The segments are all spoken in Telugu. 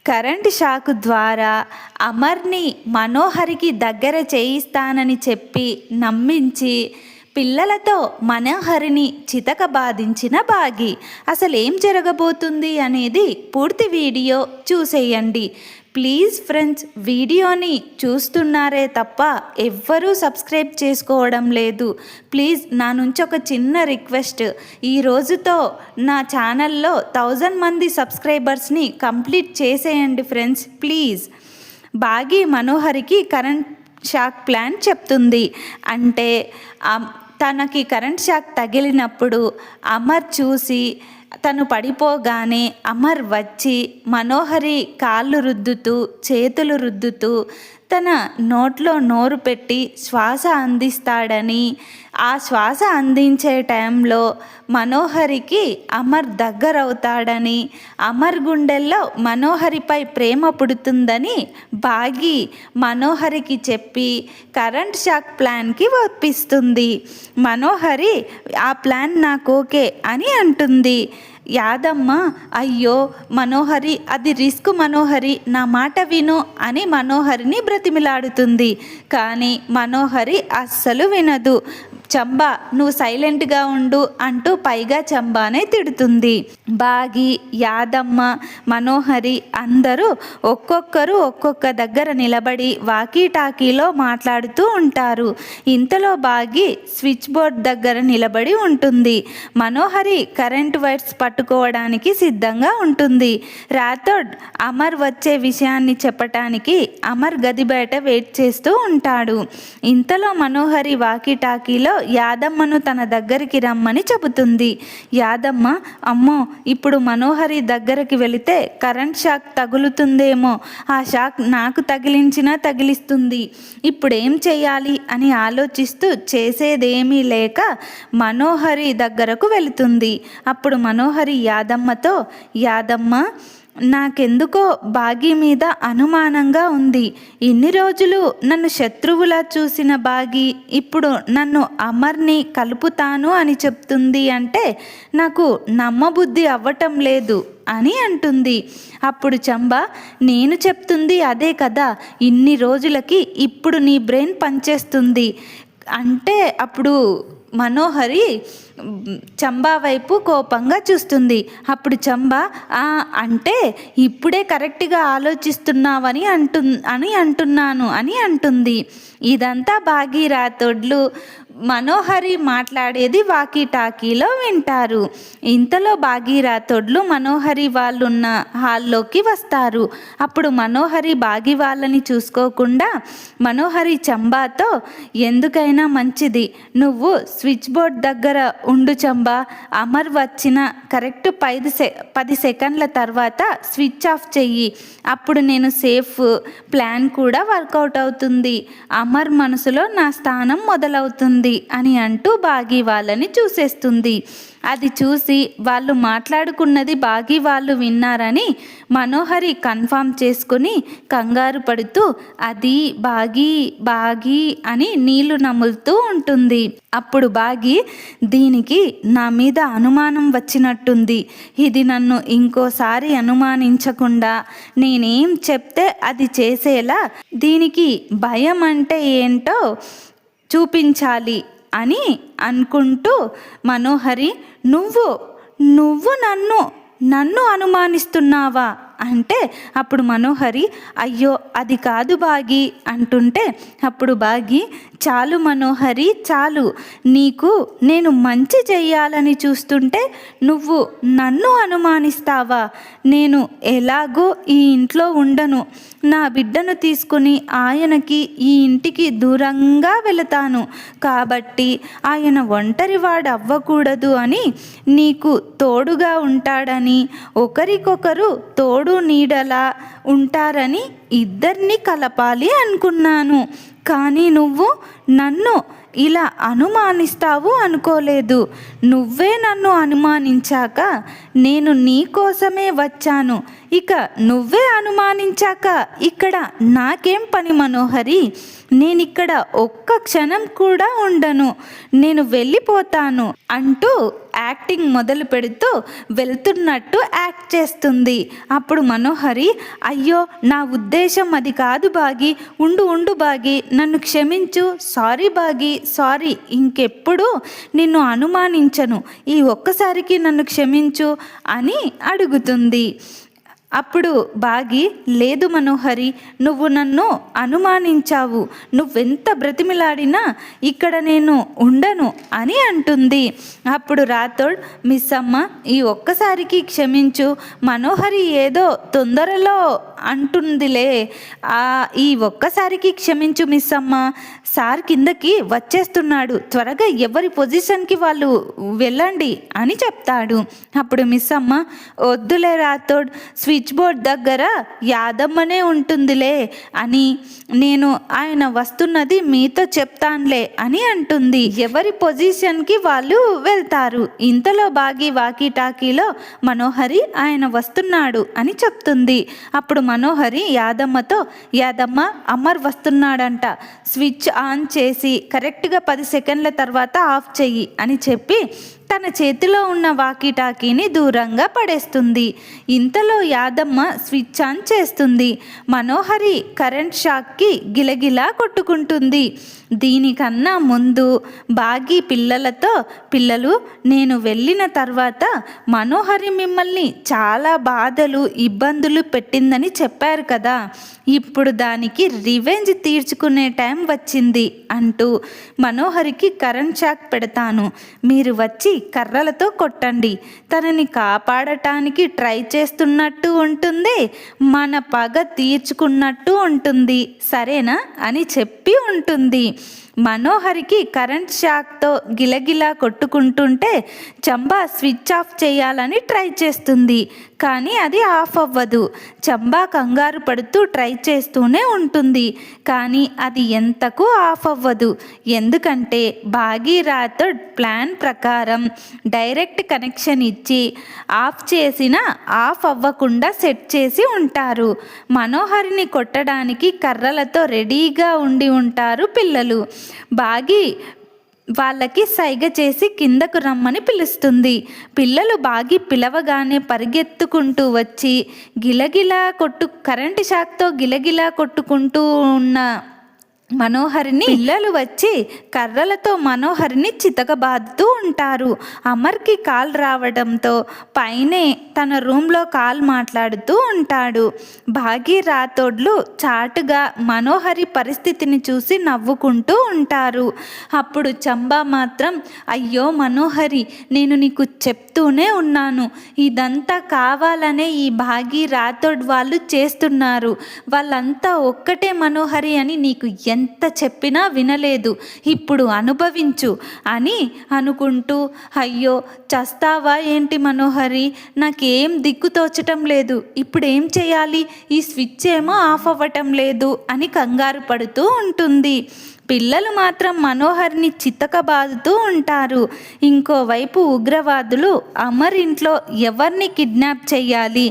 కరెంట్ షాక్ ద్వారా అమర్ని మనోహరికి దగ్గర చేయిస్తానని చెప్పి నమ్మించి పిల్లలతో మనోహరిని చితక బాధించిన బాగి. అసలు ఏం జరగబోతుంది అనేది పూర్తి వీడియో చూసేయండి. ప్లీజ్ ఫ్రెండ్స్, వీడియోని చూస్తున్నారే తప్ప ఎవ్వరూ సబ్స్క్రైబ్ చేసుకోవడం లేదు. ప్లీజ్ నా నుంచి ఒక చిన్న రిక్వెస్ట్, ఈ రోజుతో నా ఛానల్లో 1000 మంది సబ్స్క్రైబర్స్ని కంప్లీట్ చేసేయండి ఫ్రెండ్స్ ప్లీజ్. బాగి మనోహరికి కరెంట్ షాక్ ప్లాన్ చెప్తుంది. అంటే తనకి కరెంట్ షాక్ తగిలినప్పుడు అమర్ చూసి తను పడిపోగానే అమర్ వచ్చి మనోహరి కాళ్ళు రుద్దుతూ చేతులు రుద్దుతూ తన నోట్లో నోరు పెట్టి శ్వాస అందిస్తాడని, ఆ శ్వాస అందించే టైంలో మనోహరికి అమర్ దగ్గరవుతాడని, అమర్ గుండెల్లో మనోహరిపై ప్రేమ పుడుతుందని బాగి మనోహరికి చెప్పి కరెంట్ షాక్ ప్లాన్కి ఒప్పిస్తుంది. మనోహరి ఆ ప్లాన్ నాకు ఓకే అని అంటుంది. యాదమ్మ అయ్యో మనోహరి, అది రిస్క్ మనోహరి, నా మాట విను అని మనోహరిని బ్రతిమిలాడుతుంది. కానీ మనోహరి అస్సలు వినదు. చంబా నువ్వు సైలెంట్గా ఉండు అంటూ పైగా చంబానే తిడుతుంది. బాగి, యాదమ్మ, మనోహరి అందరూ ఒక్కొక్కరు ఒక్కొక్క దగ్గర నిలబడి వాకీటాకీలో మాట్లాడుతూ ఉంటారు. ఇంతలో బాగి స్విచ్ బోర్డ్ దగ్గర నిలబడి ఉంటుంది. మనోహరి కరెంట్ వైర్స్ పట్టుకోవడానికి సిద్ధంగా ఉంటుంది. రాథోడ్ అమర్ వచ్చే విషయాన్ని చెప్పటానికి అమర్ గది బయట వెయిట్ చేస్తూ ఉంటాడు. ఇంతలో మనోహరి వాకీటాకీలో యాదమ్మను తన దగ్గరికి రమ్మని చెబుతుంది. యాదమ్మ, అమ్మో ఇప్పుడు మనోహరి దగ్గరికి వెళితే కరెంట్ షాక్ తగులుతుందేమో, ఆ షాక్ నాకు తగిలించినా తగిలిస్తుంది, ఇప్పుడేం చేయాలి అని ఆలోచిస్తూ చేసేదేమీ లేక మనోహరి దగ్గరకు వెళుతుంది. అప్పుడు మనోహరి యాదమ్మతో, యాదమ్మ నాకెందుకో బాగి మీద అనుమానంగా ఉంది. ఇన్ని రోజులు నన్ను శత్రువులా చూసిన బాగి ఇప్పుడు నన్ను అమర్ని కలుపుతాను అని చెప్తుంది అంటే నాకు నమ్మబుద్ధి అవ్వటం లేదు అని అంటుంది. అప్పుడు చంబా, నేను చెప్తుంది అదే కదా, ఇన్ని రోజులకి ఇప్పుడు నీ బ్రెయిన్ పనిచేస్తుంది అంటే అప్పుడు మనోహరి చంబా వైపు కోపంగా చూస్తుంది. అప్పుడు చంబా అంటే ఇప్పుడే కరెక్ట్గా ఆలోచిస్తున్నావని అంటున్నాను అని అంటుంది. ఇదంతా బాగి రాథోడ్లు మనోహరి మాట్లాడేది వాకీటాకీలో వింటారు. ఇంతలో బాగి రాథోడ్లు మనోహరి వాళ్ళున్న హాల్లోకి వస్తారు. అప్పుడు మనోహరి బాగి వాళ్ళని చూసుకోకుండా మనోహరి చంబాతో, ఎందుకైనా మంచిది నువ్వు స్విచ్ బోర్డ్ దగ్గర ఉండు చంబా, అమర్ వచ్చిన కరెక్ట్ 10 సెకండ్ల తర్వాత స్విచ్ ఆఫ్ చెయ్యి, అప్పుడు నేను సేఫ్, ప్లాన్ కూడా వర్కౌట్ అవుతుంది, అమర్ మనసులో నా స్థానం మొదలవుతుంది అని అంటూ బాగి వాళ్ళని చూసేస్తుంది. అది చూసి వాళ్ళు మాట్లాడుకున్నది బాగి వాళ్ళు విన్నారని మనోహరి కన్ఫర్మ్ చేసుకుని కంగారు పడుతూ అది బాగి బాగి అని నీళ్లు నములుతూ ఉంటుంది. అప్పుడు బాగి, దీనికి నా మీద అనుమానం వచ్చినట్టుంది, ఇది నన్ను ఇంకోసారి అనుమానించకుండా నేనేం చెప్తే అది చేసేలా దీనికి భయం అంటే ఏంటో చూపించాలి అని అనుకుంటూ మనోహరి, నువ్వు నన్ను అనుమానిస్తున్నావా అంటే అప్పుడు మనోహరి, అయ్యో అది కాదు బాగి అంటుంటే అప్పుడు బాగి, చాలు మనోహరి చాలు, నీకు నేను మంచి చెయ్యాలని చూస్తుంటే నువ్వు నన్ను అనుమానిస్తావా, నేను ఎలాగో ఈ ఇంట్లో ఉండను, నా బిడ్డను తీసుకుని ఆయనకి ఈ ఇంటికి దూరంగా వెళతాను కాబట్టి ఆయన ఒంటరివాడు అవ్వకూడదు అని నీకు తోడుగా ఉంటాడని, ఒకరికొకరు తోడు నీడలా ఉంటారని ఇద్దరిని కలపాలి అనుకున్నాను, కానీ నువ్వు నన్ను ఇలా అనుమానిస్తావు అనుకోలేదు. నువ్వే నన్ను అనుమానించాక నేను నీ కోసమే వచ్చాను, ఇక నువ్వే అనుమానించాక ఇక్కడ నాకేం పని మనోహరి, నేనిక్కడ ఒక్క క్షణం కూడా ఉండను, నేను వెళ్ళిపోతాను అంటూ యాక్టింగ్ మొదలు పెడుతూ వెళ్తున్నట్టు యాక్ట్ చేస్తుంది. అప్పుడు మనోహరి, అయ్యో నా ఉద్దేశం అది కాదు బాగి, ఉండు బాగి, నన్ను క్షమించు, సారీ బాగి, సారీ, ఇంకెప్పుడు నిన్ను అనుమానించను, ఈ ఒక్కసారికి నన్ను క్షమించు అని అడుగుతుంది. అప్పుడు బాగి, లేదు మనోహరి, నువ్వు నన్ను అనుమానించావు, నువ్వెంత బ్రతిమిలాడినా ఇక్కడ నేను ఉండను అని అంటుంది. అప్పుడు రాథోడ్, మిస్ అమ్మ ఈ ఒక్కసారికి క్షమించు, మనోహరి ఏదో తొందరలో అంటుందిలే, ఈ ఒక్కసారికి క్షమించు మిస్ అమ్మ, సార్ కిందకి వచ్చేస్తున్నాడు, త్వరగా ఎవరి పొజిషన్కి వాళ్ళు వెళ్ళండి అని చెప్తాడు. అప్పుడు మిస్ అమ్మ, వద్దులే రాథోడ్, స్విచ్ బోర్డ్ దగ్గర యాదమ్మనే ఉంటుందిలే అని, నేను ఆయన వస్తున్నది మీతో చెప్తానులే అని అంటుంది. ఎవరి పొజిషన్కి వాళ్ళు వెళ్తారు. ఇంతలో బాగి వాకీ టాకీలో మనోహరి ఆయన వస్తున్నాడు అని చెప్తుంది. అప్పుడు మనోహరి యాదమ్మతో, యాదమ్మ అమర్ వస్తున్నాడంట, స్విచ్ ఆన్ చేసి కరెక్ట్గా 10 సెకండ్ల తర్వాత ఆఫ్ చెయ్యి అని చెప్పి తన చేతిలో ఉన్న వాకీ టాకీని దూరంగా పడేస్తుంది. ఇంతలో యాదమ్మ స్విచ్ ఆన్ చేస్తుంది. మనోహరి కరెంట్ షాక్కి గిలగిలా కొట్టుకుంటుంది. దీనికన్నా ముందు బాగి పిల్లలతో, పిల్లలు నేను వెళ్ళిన తర్వాత మనోహరి మిమ్మల్ని చాలా బాధలు ఇబ్బందులు పెట్టిందని చెప్పారు కదా, ఇప్పుడు దానికి రివెంజ్ తీర్చుకునే టైం వచ్చింది అంటూ మనోహరికి కరెంట్ షాక్ పెడతాను, మీరు వచ్చి కర్రలతో కొట్టండి, తనని కాపాడటానికి ట్రై చేస్తున్నట్టు ఉంటుంది, మన పగ తీర్చుకున్నట్టు ఉంటుంది, సరేనా అని చెప్పి ఉంటుంది. మనోహరికి కరెంట్ షాక్తో గిలగిలా కొట్టుకుంటుంటే చంబా స్విచ్ ఆఫ్ చేయాలని ట్రై చేస్తుంది, కానీ అది ఆఫ్ అవ్వదు. చంబా కంగారు పడుతూ ట్రై చేస్తూనే ఉంటుంది, కానీ అది ఎంతకు ఆఫ్ అవ్వదు. ఎందుకంటే భాగీరథుడ్ ప్లాన్ ప్రకారం డైరెక్ట్ కనెక్షన్ ఇచ్చి ఆఫ్ చేసినా ఆఫ్ అవ్వకుండా సెట్ చేసి ఉంటారు. మనోహరిని కొట్టడానికి కర్రలతో రెడీగా ఉండి ఉంటారు పిల్లలు. బాగి వాళ్ళకి సైగ చేసి కిందకు రమ్మని పిలుస్తుంది. పిల్లలు బాగి పిలవగానే పరిగెత్తుకుంటూ వచ్చి కరెంటు షాక్తో గిలగిలా కొట్టుకుంటూ ఉన్న మనోహరిని పిల్లలు వచ్చి కర్రలతో మనోహరిని చితకబాదుతూ ఉంటారు. అమర్కి కాల్ రావడంతో పైనే తన రూమ్లో కాల్ మాట్లాడుతూ ఉంటాడు. భాగీరథుడ్లు చాటుగా మనోహరి పరిస్థితిని చూసి నవ్వుకుంటూ ఉంటారు. అప్పుడు చంబా మాత్రం, అయ్యో మనోహరి, నేను నీకు చెప్తూనే ఉన్నాను, ఇదంతా కావాలనే ఈ భాగీరథుడ్ వాళ్ళు చేస్తున్నారు, వాళ్ళంతా ఒక్కటే మనోహరి అని నీకు ఎంత చెప్పినా వినలేదు, ఇప్పుడు అనుభవించు అని అనుకుంటూ, అయ్యో చస్తావా ఏంటి మనోహరి, నాకేం దిక్కు తోచటం లేదు, ఇప్పుడు ఏం చేయాలి, ఈ స్విచ్ ఏమో ఆఫ్ అవ్వటం లేదు అని కంగారు పడుతూ ఉంటుంది. పిల్లలు మాత్రం మనోహర్ని చితకబాదుతూ ఉంటారు. ఇంకోవైపు ఉగ్రవాదులు అమర్ ఇంట్లో ఎవరిని కిడ్నాప్ చేయాలి,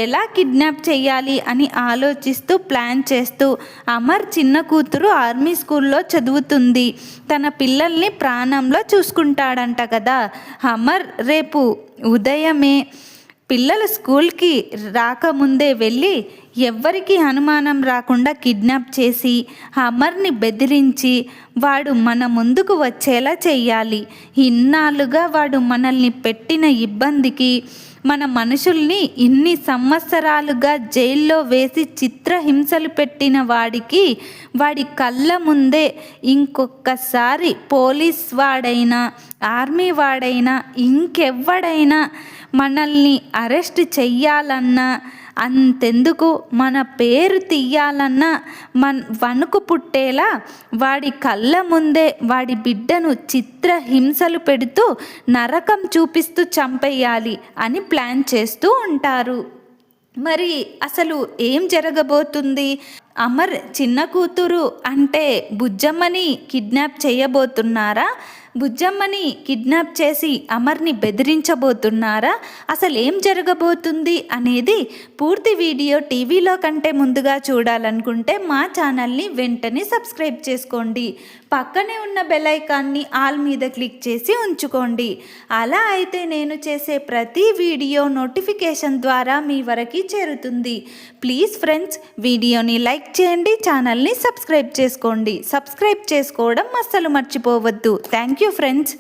ఎలా కిడ్నాప్ చేయాలి అని ఆలోచిస్తూ ప్లాన్ చేస్తూ, అమర్ చిన్న కూతురు ఆర్మీ స్కూల్లో చదువుతుంది, తన పిల్లల్ని ప్రాణంలో చూసుకుంటాడంట కదా. అమర్ రేపు ఉదయమే పిల్లలు స్కూల్కి రాకముందే వెళ్ళి ఎవ్వరికీ అనుమానం రాకుండా కిడ్నాప్ చేసి అమర్ని బెదిరించి వాడు మన ముందుకు వచ్చేలా చెయ్యాలి. ఇన్నాళ్ళుగా వాడు మనల్ని పెట్టిన ఇబ్బందికి, మన మనుషుల్ని ఇన్ని సంవత్సరాలుగా జైల్లో వేసి చిత్రహింసలు పెట్టిన వాడి కళ్ళ ముందే ఇంకొకసారి పోలీస్ వాడైనా ఆర్మీ వాడైనా ఇంకెవ్వడైనా మనల్ని అరెస్ట్ చెయ్యాలన్నా, అంతెందుకు మన పేరు తీయాలన్నా వణుకు పుట్టేలా వాడి కళ్ళ ముందే వాడి బిడ్డను చిత్రహింసలు పెడుతూ నరకం చూపిస్తూ చంపేయాలి అని ప్లాన్ చేస్తూ ఉంటారు. మరి అసలు ఏం జరగబోతుంది? అమర్ చిన్న కూతురు అంటే బుజ్జమ్మని కిడ్నాప్ చేయబోతున్నారా? బుజ్జమ్మని కిడ్నాప్ చేసి అమర్ని బెదిరించబోతున్నారా? అసలు ఏం జరగబోతుంది అనేది పూర్తి వీడియో టీవీలో కంటే ముందుగా చూడాలనుకుంటే మా ఛానల్ని వెంటనే సబ్స్క్రైబ్ చేసుకోండి. పక్కనే ఉన్న బెల్ ఐకాన్ని ఆల్ మీద క్లిక్ చేసి ఉంచుకోండి. అలా అయితే నేను చేసే ప్రతి వీడియో నోటిఫికేషన్ ద్వారా మీ వరకు చేరుతుంది. ప్లీజ్ ఫ్రెండ్స్, వీడియోని లైక్ చేయండి, ఛానల్ని సబ్స్క్రైబ్ చేసుకోండి. సబ్స్క్రైబ్ చేసుకోవడం అస్సలు మర్చిపోవద్దు. Thank you friends.